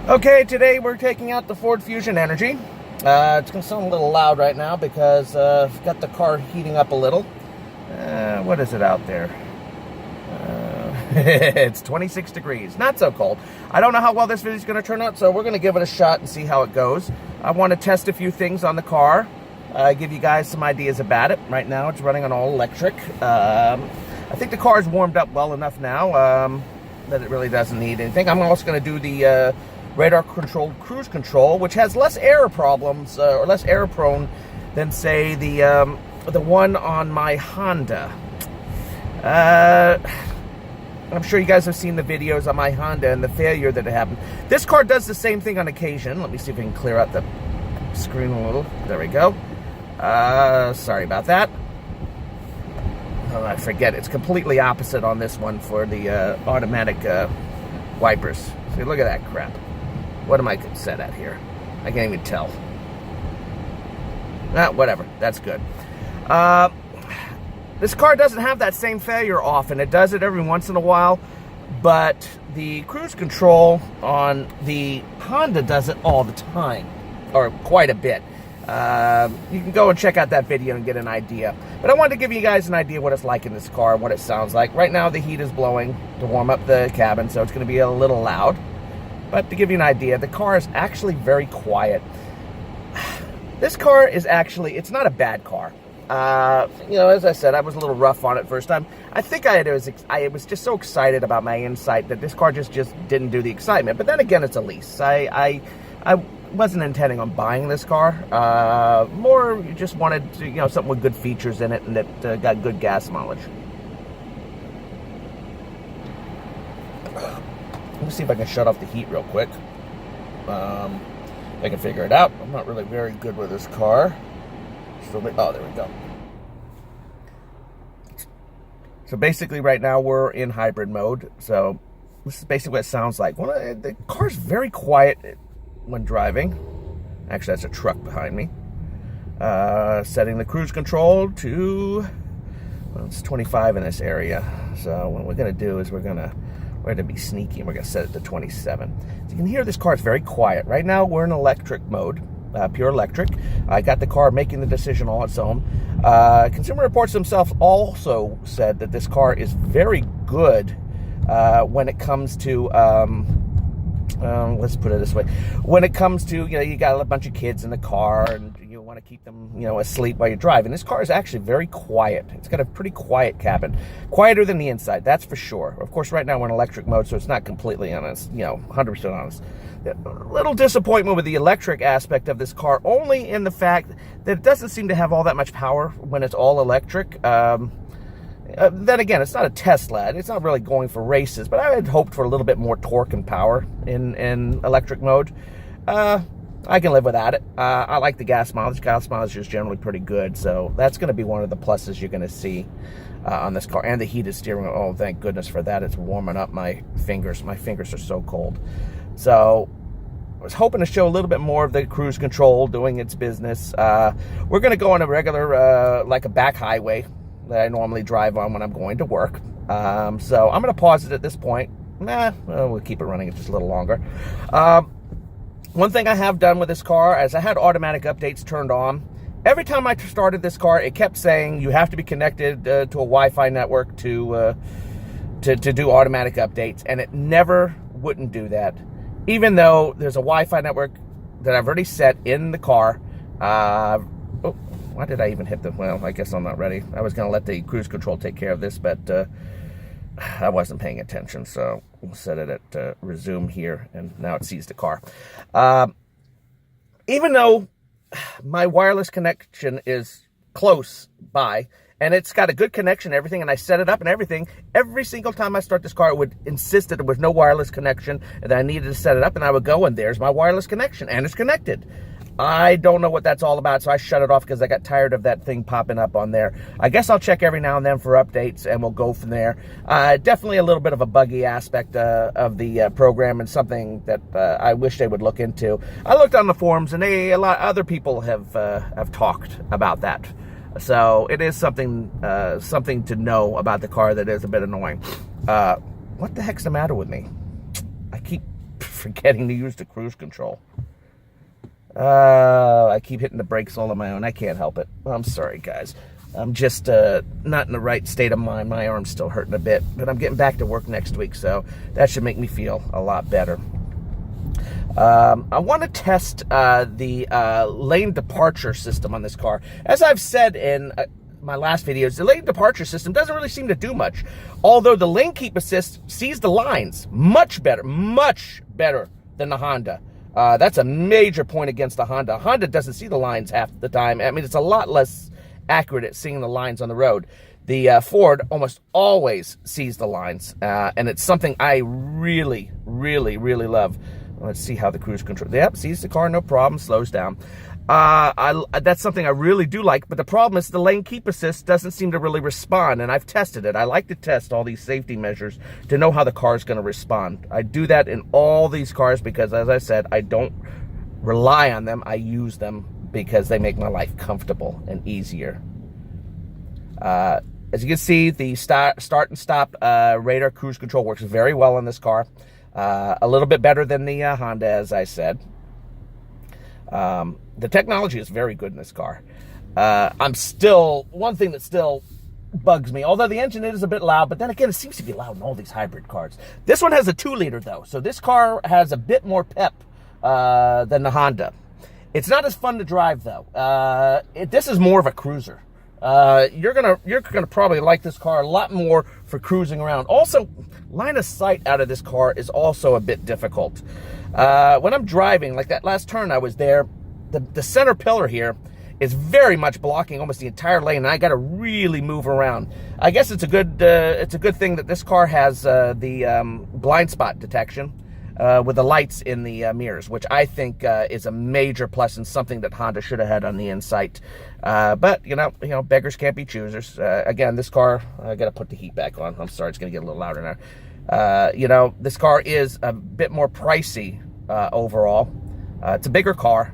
Okay, today we're taking out the Ford Fusion Energi. It's going to sound a little loud right now because I've got the car heating up a little. What is it out there? It's 26 degrees. Not so cold. I don't know how well this video is going to turn out, so we're going to give it a shot and see how it goes. I want to test a few things on the car, give you guys some ideas about it. Right now it's running on all electric. I think the car is warmed up well enough now that it really doesn't need anything. I'm also going to do the radar controlled cruise control, which has less error problems or less error prone than, say, the one on my Honda. I'm sure you guys have seen the videos on my Honda and the failure that it happened. This car does the same thing on occasion. Let me see if we can clear out the screen a little. There we go. Sorry about that. Oh, I forget. It's completely opposite on this one for the automatic wipers. See, look at that crap. What am I set at here? I can't even tell. Whatever. That's good. This car doesn't have that same failure often. It does it every once in a while, but the cruise control on the Honda does it all the time, or quite a bit. You can go and check out that video and get an idea. But I wanted to give you guys an idea what it's like in this car, what it sounds like. Right now the heat is blowing to warm up the cabin, so it's going to be a little loud. But to give you an idea, the car is actually very quiet. This car is actually, it's not a bad car. You know, as I said, I was a little rough on it first time. I think I was just so excited about my insight that this car just didn't do the excitement. But then again, it's a lease. I wasn't intending on buying this car. More just wanted, something with good features in it and that got good gas mileage. Let me see if I can shut off the heat real quick. I can figure it out. I'm not really very good with this car. Oh, there we go. So basically right now we're in hybrid mode. So this is basically what it sounds like. The car's very quiet when driving. Actually, that's a truck behind me. Setting the cruise control to, well, it's 25 in this area. So what we're going to do is we're going to be sneaky and we're going to set it to 27. So you can hear this car is very quiet. Right now we're in electric mode. Pure electric. I got the car making the decision all its own. Consumer Reports themselves also said that this car is very good when it comes to, let's put it this way, when it comes to, you got a bunch of kids in the car and you want to keep them, asleep while you're driving. This car is actually very quiet. It's got a pretty quiet cabin. Quieter than the inside, that's for sure. Of course, right now we're in electric mode, so it's not completely honest, 100% honest. A little disappointment with the electric aspect of this car, only in the fact that it doesn't seem to have all that much power when it's all electric. Then again, it's not a Tesla. It's not really going for races, but I had hoped for a little bit more torque and power in electric mode. I can live without it. I like the gas mileage. Gas mileage is generally pretty good, so that's going to be one of the pluses you're going to see on this car. And the heated steering wheel. Oh, thank goodness for that. It's warming up my fingers. My fingers are so cold. So I was hoping to show a little bit more of the cruise control doing its business. We're going to go on a regular, like a back highway that I normally drive on when I'm going to work. So I'm going to pause it at this point. We'll keep it running just a little longer. One thing I have done with this car is I had automatic updates turned on. Every time I started this car, it kept saying you have to be connected to a Wi-Fi network to do automatic updates, and it never wouldn't do that. Even though there's a Wi-Fi network that I've already set in the car. Oh, why did I even hit the... Well, I guess I'm not ready. I was going to let the cruise control take care of this, but I wasn't paying attention. So we'll set it at resume here, and now it sees the car. Even though my wireless connection is close by, and it's got a good connection and everything, and I set it up and everything, every single time I start this car, it would insist that there was no wireless connection, and that I needed to set it up, and I would go, and there's my wireless connection, and it's connected. I don't know what that's all about, so I shut it off because I got tired of that thing popping up on there. I guess I'll check every now and then for updates, and we'll go from there. Definitely a little bit of a buggy aspect of the program, and something that I wish they would look into. I looked on the forums, and a lot other people have talked about that. So it is something to know about the car that is a bit annoying. What the heck's the matter with me? I keep forgetting to use the cruise control. I keep hitting the brakes all on my own. I can't help it. I'm sorry, guys. I'm just not in the right state of mind. My arm's still hurting a bit, but I'm getting back to work next week, so that should make me feel a lot better. I want to test the lane departure system on this car. As I've said in my last videos, the lane departure system doesn't really seem to do much. Although the lane keep assist sees the lines much better than the Honda. That's a major point against the Honda. Honda doesn't see the lines half the time. I mean, it's a lot less accurate at seeing the lines on the road. The Ford almost always sees the lines, and it's something I really, really, really love. Let's see how the cruise control. Yep, sees the car, no problem, slows down. That's something I really do like, but the problem is the lane keep assist doesn't seem to really respond, and I've tested it. I like to test all these safety measures to know how the car is going to respond. I do that in all these cars because, as I said, I don't rely on them. I use them because they make my life comfortable and easier. As you can see, the start and stop radar cruise control works very well on this car. A little bit better than the Honda, as I said. The technology is very good in this car. One thing that still bugs me, although the engine is a bit loud, but then again, it seems to be loud in all these hybrid cars. This one has a 2-liter, though, so this car has a bit more pep than the Honda. It's not as fun to drive, though. This is more of a cruiser. You're gonna probably like this car a lot more for cruising around. Also, line of sight out of this car is also a bit difficult. When I'm driving, like that last turn I was there, the center pillar here is very much blocking almost the entire lane, and I got to really move around. I guess it's a good thing that this car has the blind spot detection with the lights in the mirrors, which I think is a major plus and something that Honda should have had on the Insight. But you know, beggars can't be choosers. Again, this car, I got to put the heat back on. I'm sorry, it's going to get a little louder now. This car is a bit more pricey overall. It's a bigger car.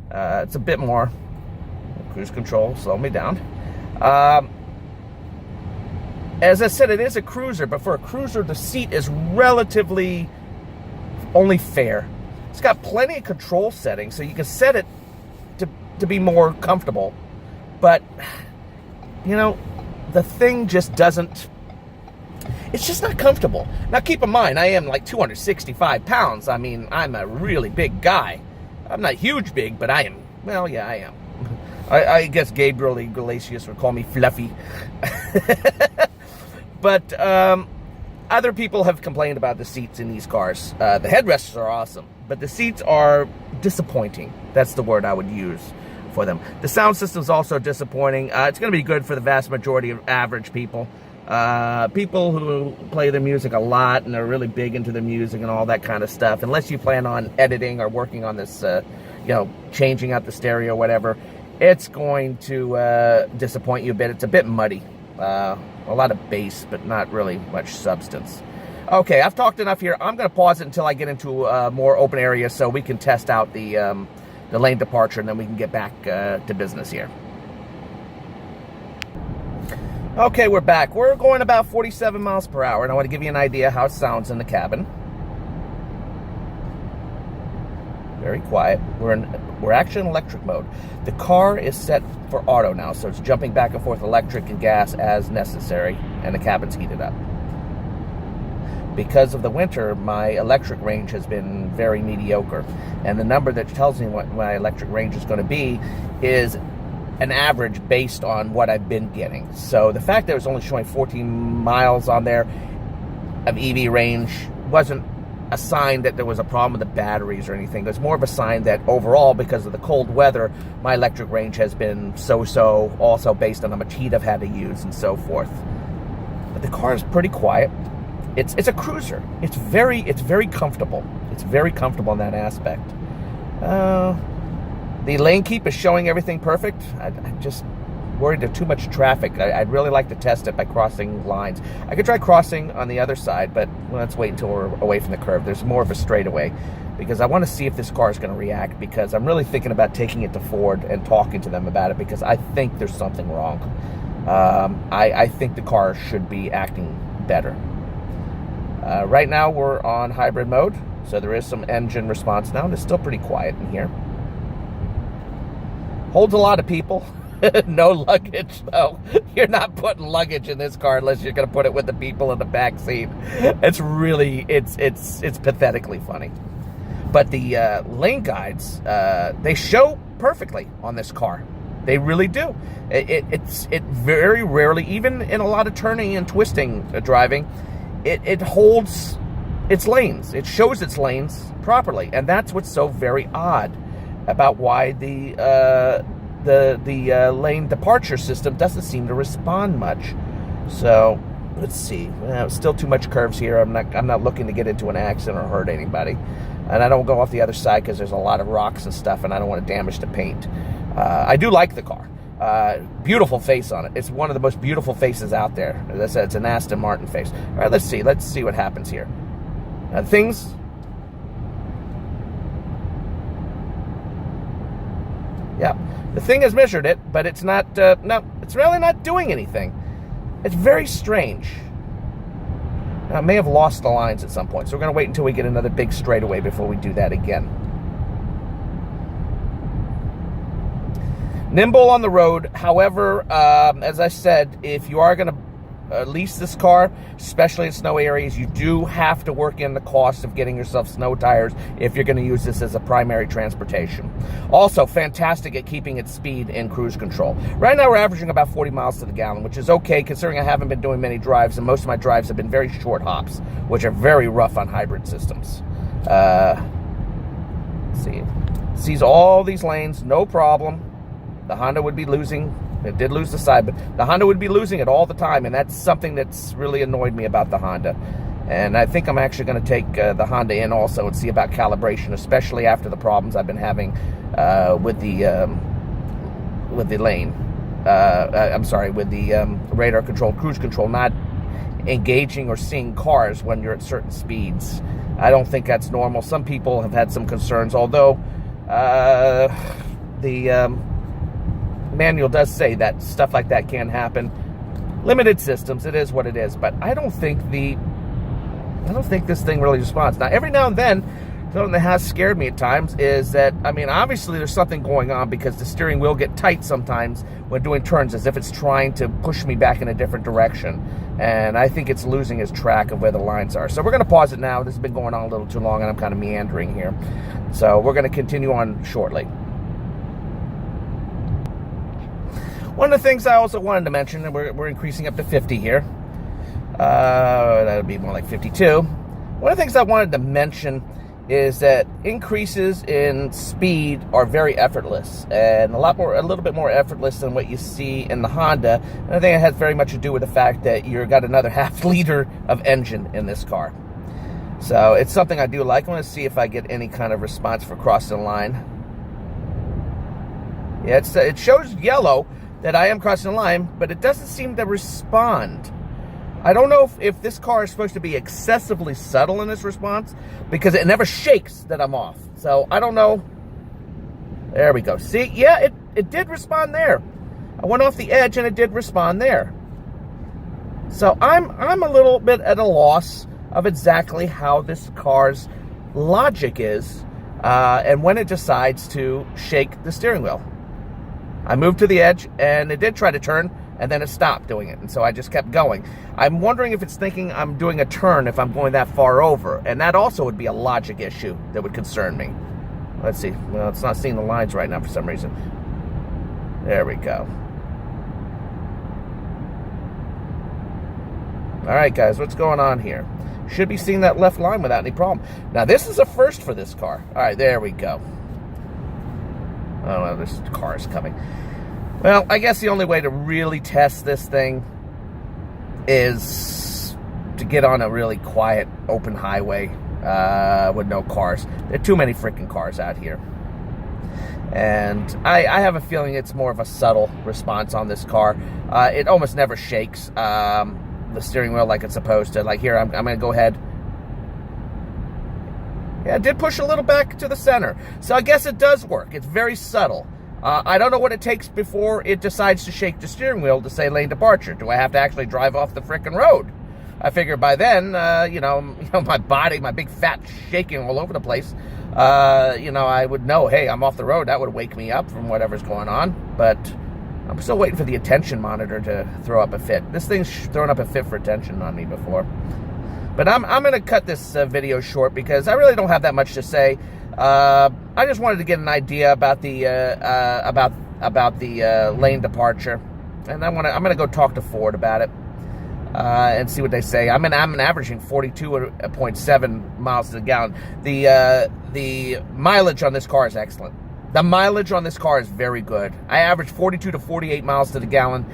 It's a bit more. Cruise control, slow me down. As I said, it is a cruiser, but for a cruiser, the seat is relatively only fair. It's got plenty of control settings, so you can set it to be more comfortable. But, the thing just doesn't... It's just not comfortable. Now, keep in mind, I am like 265 pounds. I mean, I'm a really big guy. I'm not huge big, but I am. Well, yeah, I am. I guess Gabriel Iglesias would call me fluffy. But other people have complained about the seats in these cars. The headrests are awesome, but the seats are disappointing. That's the word I would use for them. The sound system is also disappointing. It's going to be good for the vast majority of average people. People who play the music a lot and are really big into the music and all that kind of stuff, unless you plan on editing or working on this, changing out the stereo or whatever, it's going to disappoint you a bit. It's a bit muddy. A lot of bass, but not really much substance. Okay, I've talked enough here. I'm going to pause it until I get into a more open area so we can test out the lane departure, and then we can get back to business here. Okay, we're back. We're going about 47 miles per hour, and I want to give you an idea how it sounds in the cabin. Very quiet. We're actually in electric mode. The car is set for auto now, so it's jumping back and forth electric and gas as necessary, and the cabin's heated up. Because of the winter, my electric range has been very mediocre, and the number that tells me what my electric range is going to be is an average based on what I've been getting. So the fact that it was only showing 14 miles on there of EV range wasn't a sign that there was a problem with the batteries or anything. It was more of a sign that overall, because of the cold weather, my electric range has been so-so, also based on how much heat I've had to use and so forth. But the car is pretty quiet. It's a cruiser. It's very comfortable. It's very comfortable in that aspect. The lane keep is showing everything perfect. I'm just worried there's too much traffic. I'd really like to test it by crossing lines. I could try crossing on the other side, but let's wait until we're away from the curve. There's more of a straightaway, because I want to see if this car is going to react, because I'm really thinking about taking it to Ford and talking to them about it, because I think there's something wrong. I think the car should be acting better. Right now we're on hybrid mode, So there is some engine response now, and it's still pretty quiet in here. Holds a lot of people. No luggage, though. You're not putting luggage in this car unless you're going to put it with the people in the back seat. It's really, it's pathetically funny. But the lane guides, they show perfectly on this car. They really do. It very rarely, even in a lot of turning and twisting driving, it holds its lanes. It shows its lanes properly, and that's what's so very odd about why the lane departure system doesn't seem to respond much. So let's see. Still too much curves here. I'm not looking to get into an accident or hurt anybody, and I don't go off the other side because there's a lot of rocks and stuff, and I don't want to damage the paint. I do like the car. Beautiful face on it. It's one of the most beautiful faces out there. As I said, it's an Aston Martin face. All right, let's see what happens here. Things. Yeah, the thing has measured it, but it's not, no, it's really not doing anything. It's very strange. Now, I may have lost the lines at some point, so we're going to wait until we get another big straightaway before we do that again. Nimble on the road. However, as I said, if you are going to lease this car, especially in snow areas, you do have to work in the cost of getting yourself snow tires if you're going to use this as a primary transportation. Also, fantastic at keeping its speed in cruise control. Right now, we're averaging about 40 miles to the gallon, which is okay considering I haven't been doing many drives, and most of my drives have been very short hops, which are very rough on hybrid systems. Let's see. Sees all these lanes, no problem. The Honda would be losing. It did lose the side, but the Honda would be losing it all the time, and that's something that's really annoyed me about the Honda. And I think I'm actually going to take the Honda in also and see about calibration, especially after the problems I've been having with the lane. With the radar-controlled cruise control not engaging or seeing cars when you're at certain speeds. I don't think that's normal. Some people have had some concerns, although the manual does say that stuff like that can happen. Limited systems, it is what it is. But I don't think this thing really responds. Now, every now and then, something that has scared me at times is that, I mean, obviously there's something going on because the steering wheel get tight sometimes when doing turns, as if it's trying to push me back in a different direction. And I think it's losing its track of where the lines are. So we're going to pause it now. This has been going on a little too long, and I'm kind of meandering here. So we're going to continue on shortly. One of the things I also wanted to mention, and we're increasing up to 50 here. That would be more like 52. One of the things I wanted to mention is that increases in speed are very effortless, and a little bit more effortless than what you see in the Honda. And I think it has very much to do with the fact that you've got another half liter of engine in this car. So it's something I do like. I want to see if I get any kind of response for crossing the line. Yeah, it shows yellow that I am crossing the line, but it doesn't seem to respond. I don't know if this car is supposed to be excessively subtle in its response, because it never shakes that I'm off. So I don't know. There we go. See, yeah, it did respond there. I went off the edge and it did respond there. So I'm a little bit at a loss of exactly how this car's logic is, and when it decides to shake the steering wheel. I moved to the edge, and it did try to turn, and then it stopped doing it, and so I just kept going. I'm wondering if it's thinking I'm doing a turn if I'm going that far over, and that also would be a logic issue that would concern me. Let's see. Well, it's not seeing the lines right now for some reason. There we go. All right, guys, what's going on here? Should be seeing that left line without any problem. Now, this is a first for this car. All right, there we go. Oh, well, this car is coming. Well, I guess the only way to really test this thing is to get on a really quiet, open highway with no cars. There are too many freaking cars out here. And I have a feeling it's more of a subtle response on this car. It almost never shakes the steering wheel like it's supposed to. Like here, I'm going to go ahead. Yeah, it did push a little back to the center. So I guess it does work. It's very subtle. I don't know what it takes before it decides to shake the steering wheel to say lane departure. Do I have to actually drive off the frickin' road? I figure by then, my body, my big fat shaking all over the place, I would know, hey, I'm off the road. That would wake me up from whatever's going on. But I'm still waiting for the attention monitor to throw up a fit. This thing's thrown up a fit for attention on me before. But I'm going to cut this video short because I really don't have that much to say. I just wanted to get an idea about the lane departure, and I'm going to go talk to Ford about it and see what they say. I'm averaging 42.7 miles to the gallon. The mileage on this car is excellent. The mileage on this car is very good. I average 42 to 48 miles to the gallon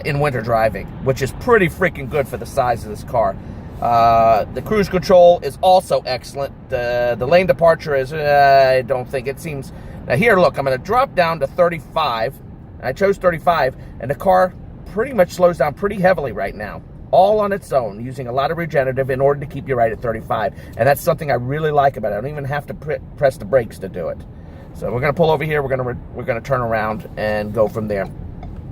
in winter driving, which is pretty freaking good for the size of this car. The cruise control is also excellent. The lane departure is, I don't think it seems. Now here, look, I'm going to drop down to 35. I chose 35, and the car pretty much slows down pretty heavily right now, all on its own, using a lot of regenerative in order to keep you right at 35. And that's something I really like about it. I don't even have to press the brakes to do it. So we're going to pull over here. We're going to turn around and go from there.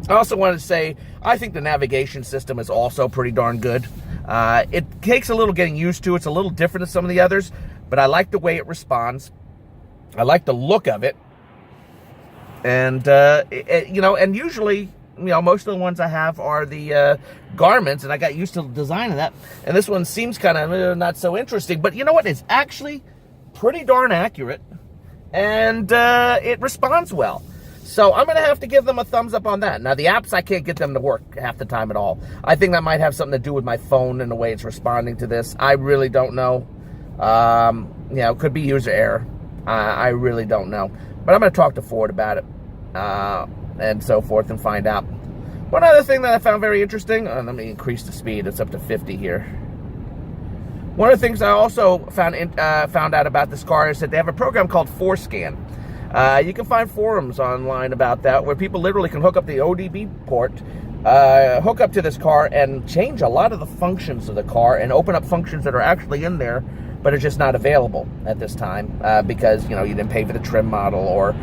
I also wanted to say, I think the navigation system is also pretty darn good. It takes a little getting used to. It's a little different than some of the others, but I like the way it responds. I like the look of it. And, and usually, most of the ones I have are the Garmin's, and I got used to the design of that. And this one seems kind of not so interesting, but you know what? It's actually pretty darn accurate, and it responds well. So I'm going to have to give them a thumbs up on that. Now, the apps, I can't get them to work half the time at all. I think that might have something to do with my phone and the way it's responding to this. I really don't know. It could be user error. I really don't know. But I'm going to talk to Ford about it and so forth and find out. One other thing that I found very interesting, let me increase the speed. It's up to 50 here. One of the things I also found out about this car is that they have a program called ForScan. You can find forums online about that where people literally can hook up the ODB port, hook up to this car and change a lot of the functions of the car and open up functions that are actually in there but are just not available at this time because, you didn't pay for the trim model or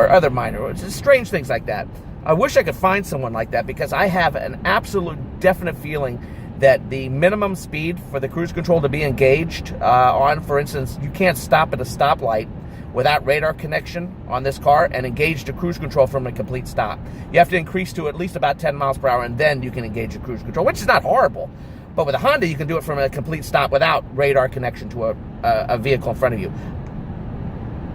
other minor, strange things like that. I wish I could find someone like that because I have an absolute definite feeling that the minimum speed for the cruise control to be engaged on, for instance, you can't stop at a stoplight without radar connection on this car and engage the cruise control from a complete stop. You have to increase to at least about 10 miles per hour, and then you can engage the cruise control, which is not horrible. But with a Honda, you can do it from a complete stop without radar connection to a vehicle in front of you.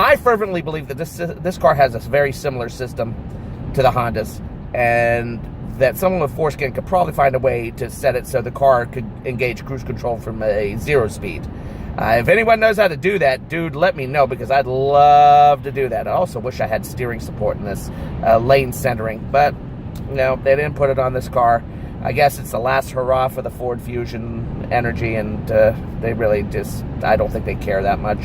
I fervently believe that this car has a very similar system to the Hondas, and that someone with ForScan could probably find a way to set it so the car could engage cruise control from a 0 speed. If anyone knows how to do that, dude, let me know, because I'd love to do that. I also wish I had steering support in this lane centering, but no, they didn't put it on this car. I guess it's the last hurrah for the Ford Fusion Energi, and they really I don't think they care that much.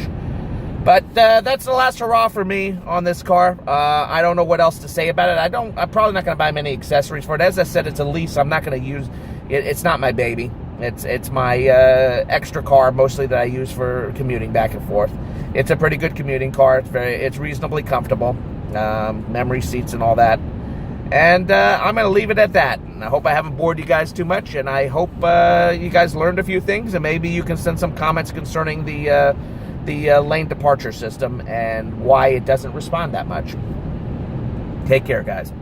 But that's the last hurrah for me on this car. I don't know what else to say about it. I'm probably not going to buy many accessories for it. As I said, it's a lease. I'm not going to use it. It's not my baby. It's my extra car, mostly, that I use for commuting back and forth. It's a pretty good commuting car. It's reasonably comfortable, memory seats and all that. And I'm going to leave it at that. And I hope I haven't bored you guys too much. And I hope you guys learned a few things, and maybe you can send some comments concerning the lane departure system and why it doesn't respond that much. Take care, guys.